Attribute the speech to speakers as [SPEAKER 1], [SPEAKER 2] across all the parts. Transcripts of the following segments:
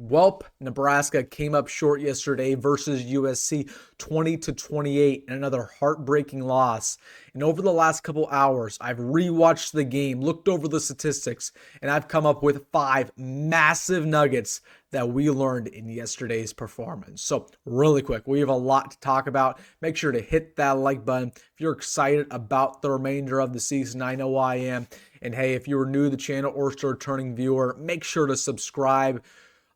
[SPEAKER 1] Welp, Nebraska came up short yesterday versus USC 20-28 in another heartbreaking loss. And over the last couple hours, I've rewatched the game, looked over the statistics, and I've come up with 5 massive nuggets that we learned in yesterday's performance. So really quick, we have a lot to talk about. Make sure to hit that like button if you're excited about the remainder of the season. I know I am. And hey, if you're new to the channel or still a returning viewer, make sure to subscribe.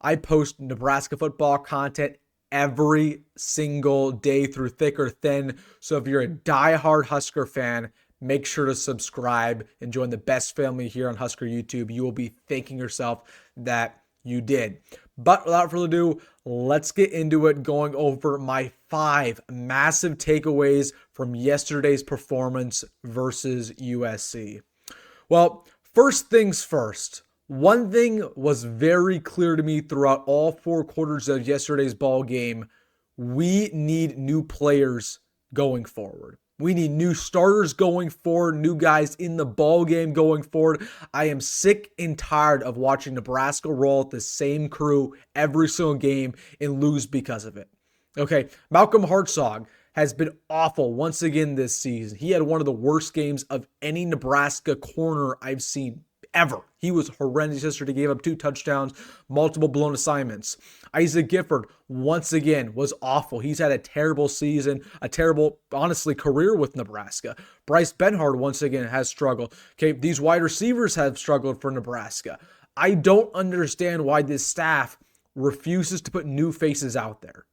[SPEAKER 1] I post Nebraska football content every single day through thick or thin. So if you're a diehard Husker fan, make sure to subscribe and join the best family here on Husker YouTube. You will be thanking yourself that you did. But without further ado, let's get into it, going over my 5 massive takeaways from yesterday's performance versus USC. Well, first things first. One thing was very clear to me throughout all 4 quarters of yesterday's ball game. We need new players going forward. We need new starters going forward, new guys in the ball game going forward. I am sick and tired of watching Nebraska roll at the same crew every single game and lose because of it. Okay, Malcolm Hartzog has been awful once again this season. He had one of the worst games of any Nebraska corner I've seen ever. He was horrendous yesterday. Gave up 2 touchdowns, multiple blown assignments. Isaac Gifford, once again, was awful. He's had a terrible season, a terrible, honestly, career with Nebraska. Bryce Benhart, once again, has struggled. Okay, these wide receivers have struggled for Nebraska. I don't understand why this staff refuses to put new faces out there.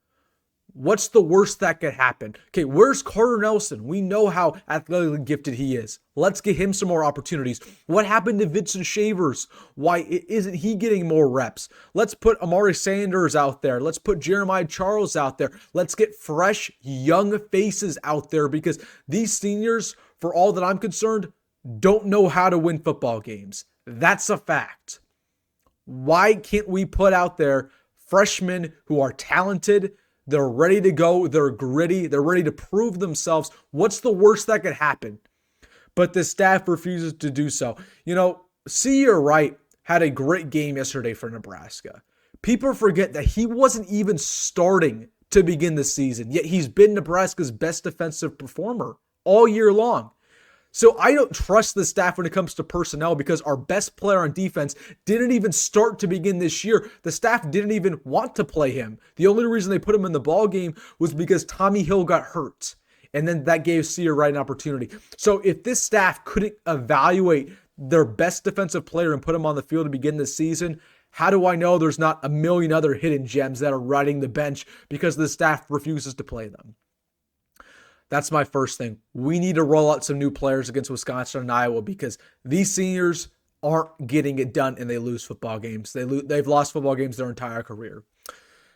[SPEAKER 1] What's the worst that could happen? Okay, where's Carter Nelson? We know how athletically gifted he is. Let's get him some more opportunities. What happened to Vincent Shavers? Why isn't he getting more reps? Let's put Amari Sanders out there. Let's put Jeremiah Charles out there. Let's get fresh, young faces out there, because these seniors, for all that I'm concerned, don't know how to win football games. That's a fact. Why can't we put out there freshmen who are talented? They're ready to go. They're gritty. They're ready to prove themselves. What's the worst that could happen? But the staff refuses to do so. You know, Sear Wright had a great game yesterday for Nebraska. People forget that he wasn't even starting to begin the season, yet he's been Nebraska's best defensive performer all year long. So I don't trust the staff when it comes to personnel, because our best player on defense didn't even start to begin this year. The staff didn't even want to play him. The only reason they put him in the ball game was because Tommy Hill got hurt. And then that gave Sear Wright an opportunity. So if this staff couldn't evaluate their best defensive player and put him on the field to begin the season, how do I know there's not a million other hidden gems that are riding the bench because the staff refuses to play them? That's my first thing. We need to roll out some new players against Wisconsin and Iowa, because these seniors aren't getting it done and they lose football games. They've lost football games their entire career.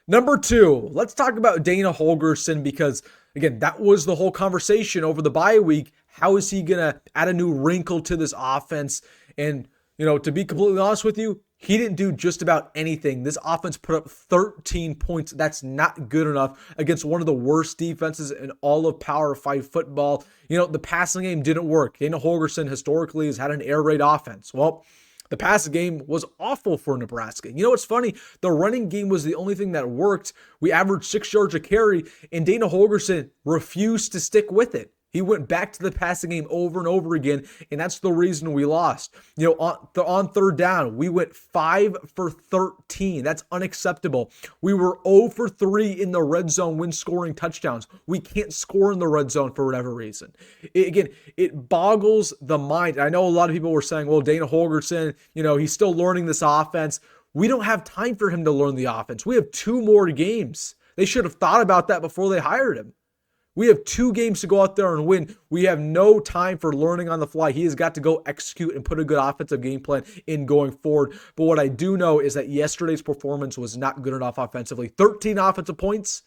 [SPEAKER 1] Number 2, let's talk about Dana Holgorsen, because, again, that was the whole conversation over the bye week. How is he going to add a new wrinkle to this offense? And, you know, to be completely honest with you, he didn't do just about anything. This offense put up 13 points. That's not good enough against one of the worst defenses in all of Power 5 football. You know, the passing game didn't work. Dana Holgorsen historically has had an air raid offense. Well, the passing game was awful for Nebraska. You know what's funny? The running game was the only thing that worked. We averaged 6 yards a carry, and Dana Holgorsen refused to stick with it. He went back to the passing game over and over again, and that's the reason we lost. You know, on third down, we went 5 for 13. That's unacceptable. We were 0 for 3 in the red zone when scoring touchdowns. We can't score in the red zone for whatever reason. It boggles the mind. I know a lot of people were saying, well, Dana Holgorsen, you know, he's still learning this offense. We don't have time for him to learn the offense. We have 2 more games. They should have thought about that before they hired him. We have 2 games to go out there and win. We have no time for learning on the fly. He has got to go execute and put a good offensive game plan in going forward. But what I do know is that yesterday's performance was not good enough offensively. 13 offensive points,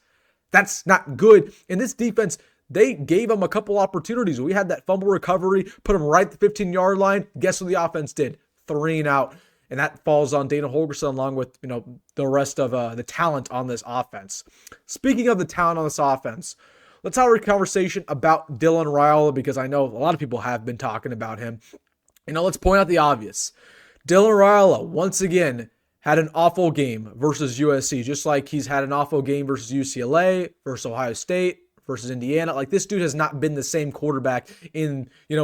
[SPEAKER 1] that's not good. And this defense, they gave him a couple opportunities. We had that fumble recovery, put him right at the 15-yard line. Guess what the offense did? 3 and out. And that falls on Dana Holgorsen along with, you know, the rest of the talent on this offense. Speaking of the talent on this offense, let's have a conversation about Dylan Rhule, because I know a lot of people have been talking about him. You know, let's point out the obvious. Dylan Rhule, once again, had an awful game versus USC, just like he's had an awful game versus UCLA, versus Ohio State, versus Indiana. Like, this dude has not been the same quarterback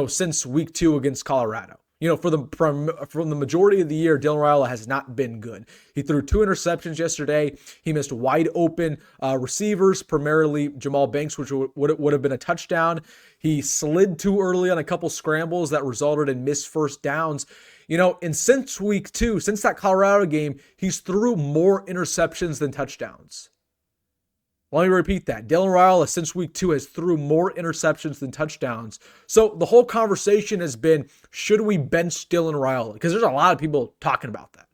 [SPEAKER 1] since week 2 against Colorado. From the majority of the year, Dylan Raiola has not been good. He threw 2 interceptions yesterday. He missed wide open receivers, primarily Jamal Banks, which would have been a touchdown. He slid too early on a couple scrambles that resulted in missed first downs. And since week 2, since that Colorado game, he's threw more interceptions than touchdowns. Let me repeat that. Dylan Raiola, since week 2, has threw more interceptions than touchdowns. So the whole conversation has been, should we bench Dylan Raiola? Because there's a lot of people talking about that.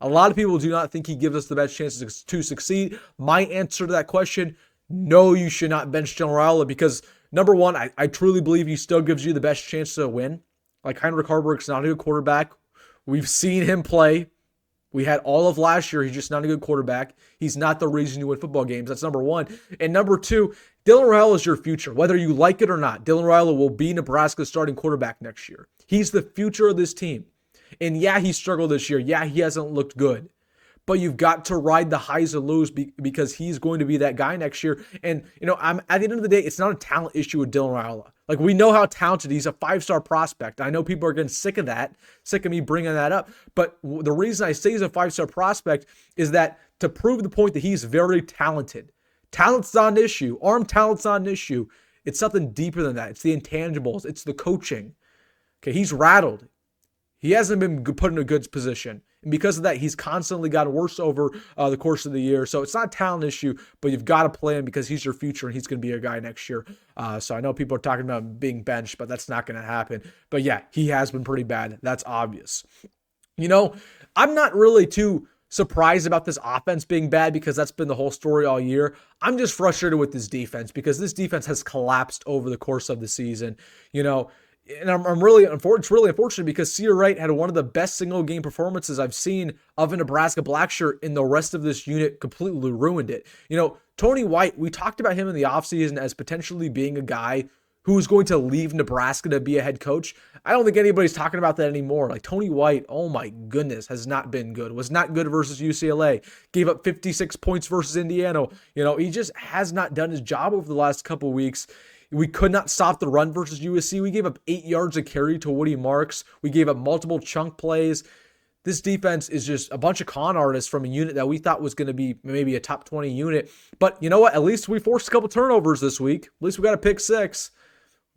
[SPEAKER 1] A lot of people do not think he gives us the best chances to succeed. My answer to that question, no, you should not bench Dylan Raiola, because number one, I truly believe he still gives you the best chance to win. Like, Heinrich Haarberg's not a good quarterback. We've seen him play. We had all of last year. He's just not a good quarterback. He's not the reason you win football games. That's number one. And number two, Dylan Rhule is your future. Whether you like it or not, Dylan Rhule will be Nebraska's starting quarterback next year. He's the future of this team. And yeah, he struggled this year. Yeah, he hasn't looked good. But you've got to ride the highs and lows because he's going to be that guy next year. And, I'm at the end of the day, it's not a talent issue with Dylan Rhule. Like, we know how talented he's a 5-star prospect. I know people are getting sick of that, sick of me bringing that up. But the reason I say he's a 5-star prospect is that to prove the point that he's very talented. Talent's not an issue. Arm talent's not an issue. It's something deeper than that. It's the intangibles. It's the coaching. Okay, he's rattled. He hasn't been put in a good position. And because of that, he's constantly gotten worse over the course of the year. So it's not a talent issue, but you've got to play him because he's your future and he's going to be a guy next year. So I know people are talking about being benched, but that's not going to happen. But yeah, he has been pretty bad. That's obvious. I'm not really too surprised about this offense being bad because that's been the whole story all year. I'm just frustrated with this defense because this defense has collapsed over the course of the season. And I'm really it's really unfortunate because Sear Wright had one of the best single game performances I've seen of a Nebraska Blackshirt, and the rest of this unit completely ruined it. Tony White, we talked about him in the offseason as potentially being a guy who's going to leave Nebraska to be a head coach. I don't think anybody's talking about that anymore. Like, Tony White, oh my goodness, has not been good. Was not good versus UCLA. Gave up 56 points versus Indiana. He just has not done his job over the last couple weeks. We could not stop the run versus USC. We gave up 8 yards a carry to Woody Marks. We gave up multiple chunk plays. This defense is just a bunch of con artists from a unit that we thought was going to be maybe a top 20 unit. But you know what? At least we forced a couple turnovers this week. At least we got a pick 6.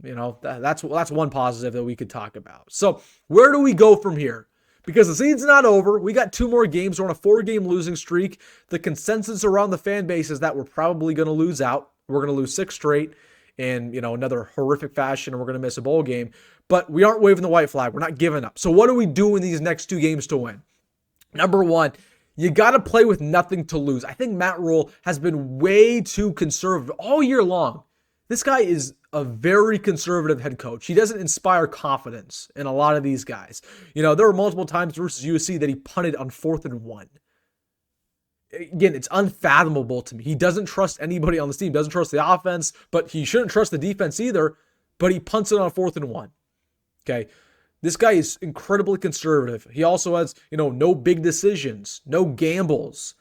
[SPEAKER 1] That's one positive that we could talk about. So where do we go from here? Because the season's not over. We got 2 more games. We're on a 4-game losing streak. The consensus around the fan base is that we're probably going to lose out. We're going to lose 6 straight. In another horrific fashion, and we're going to miss a bowl game. But we aren't waving the white flag. We're not giving up. So what do we do in these next 2 games to win? Number one, you got to play with nothing to lose. I think Matt Rhule has been way too conservative all year long. This guy is a very conservative head coach. He doesn't inspire confidence in a lot of these guys. There were multiple times versus USC that he punted on 4th and 1. Again, it's unfathomable to me. He doesn't trust anybody on this team, doesn't trust the offense, but he shouldn't trust the defense either, but he punts it on 4th and 1. Okay. This guy is incredibly conservative. He also has, no big decisions, no gambles.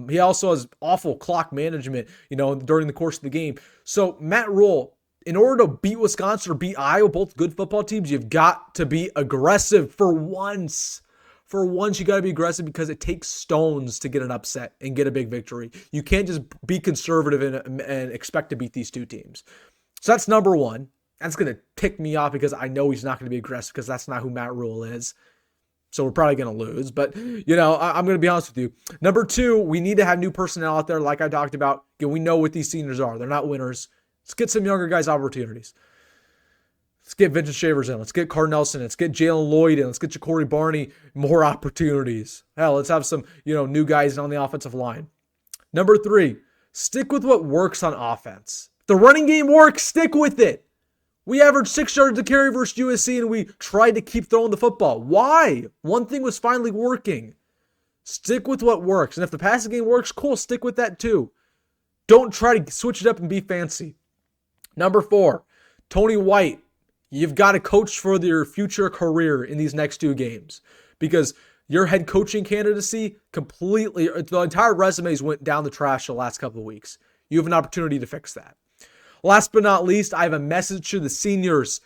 [SPEAKER 1] He also has awful clock management, during the course of the game. So Matt Rhule, in order to beat Wisconsin or beat Iowa, both good football teams, you've got to be aggressive for once. For once, you got to be aggressive because it takes stones to get an upset and get a big victory. You can't just be conservative and expect to beat these 2 teams. So that's number one. That's going to tick me off because I know he's not going to be aggressive because that's not who Matt Rhule is. So we're probably going to lose. But, I'm going to be honest with you. Number 2, we need to have new personnel out there like I talked about. Again, we know what these seniors are. They're not winners. Let's get some younger guys opportunities. Let's get Vincent Shavers in. Let's get Card Nelson in. Let's get Jalen Lloyd in. Let's get Ja'Cory Barney more opportunities. Hell, let's have some, new guys on the offensive line. Number 3, stick with what works on offense. If the running game works, stick with it. We averaged 6 yards a carry versus USC, and we tried to keep throwing the football. Why? One thing was finally working. Stick with what works. And if the passing game works, cool, stick with that too. Don't try to switch it up and be fancy. Number 4, Tony White. You've got to coach for your future career in these next 2 games because Your head coaching candidacy completely, the entire resumes went down the trash the last couple of weeks. You have an opportunity to fix that. Last but not least, I have a message to the seniors.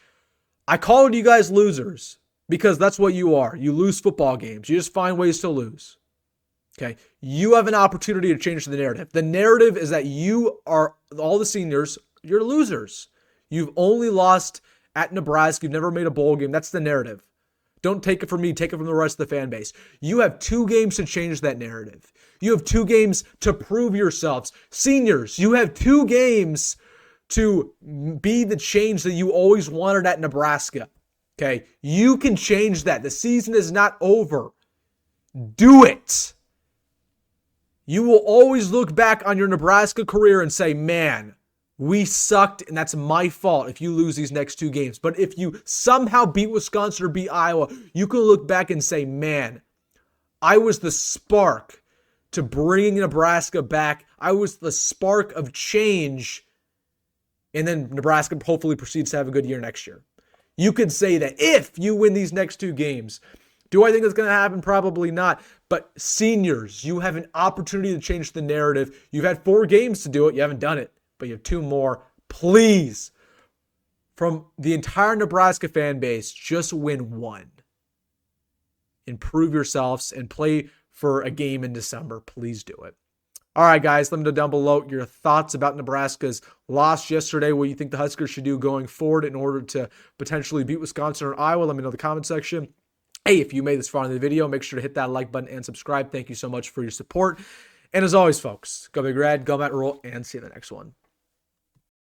[SPEAKER 1] I called you guys losers because that's what you are. You lose football games. You just find ways to lose. Okay? You have an opportunity to change the narrative. The narrative is that you are, all the seniors, you're losers. You've only lost at Nebraska. You've never made a bowl game. That's the narrative. Don't take it from me. Take it from the rest of the fan base. You have 2 games to change that narrative. You have 2 games to prove yourselves. Seniors, you have 2 games to be the change that you always wanted at Nebraska. Okay? You can change that. The season is not over. Do it. You will always look back on your Nebraska career and say, man, we sucked, and that's my fault if you lose these next 2 games. But if you somehow beat Wisconsin or beat Iowa, you can look back and say, man, I was the spark to bringing Nebraska back. I was the spark of change. And then Nebraska hopefully proceeds to have a good year next year. You could say that if you win these next 2 games. Do I think it's going to happen? Probably not. But seniors, you have an opportunity to change the narrative. You've had 4 games to do it. You haven't done it. But you have 2 more. Please, from the entire Nebraska fan base, just win 1. Improve yourselves and play for a game in December. Please do it. All right, guys, let me know down below your thoughts about Nebraska's loss yesterday, what you think the Huskers should do going forward in order to potentially beat Wisconsin or Iowa. Let me know in the comment section. Hey, if you made this far in the video, make sure to hit that like button and subscribe. Thank you so much for your support. And as always, folks, go Big Red, go Matt Rhule, and see you in the next one.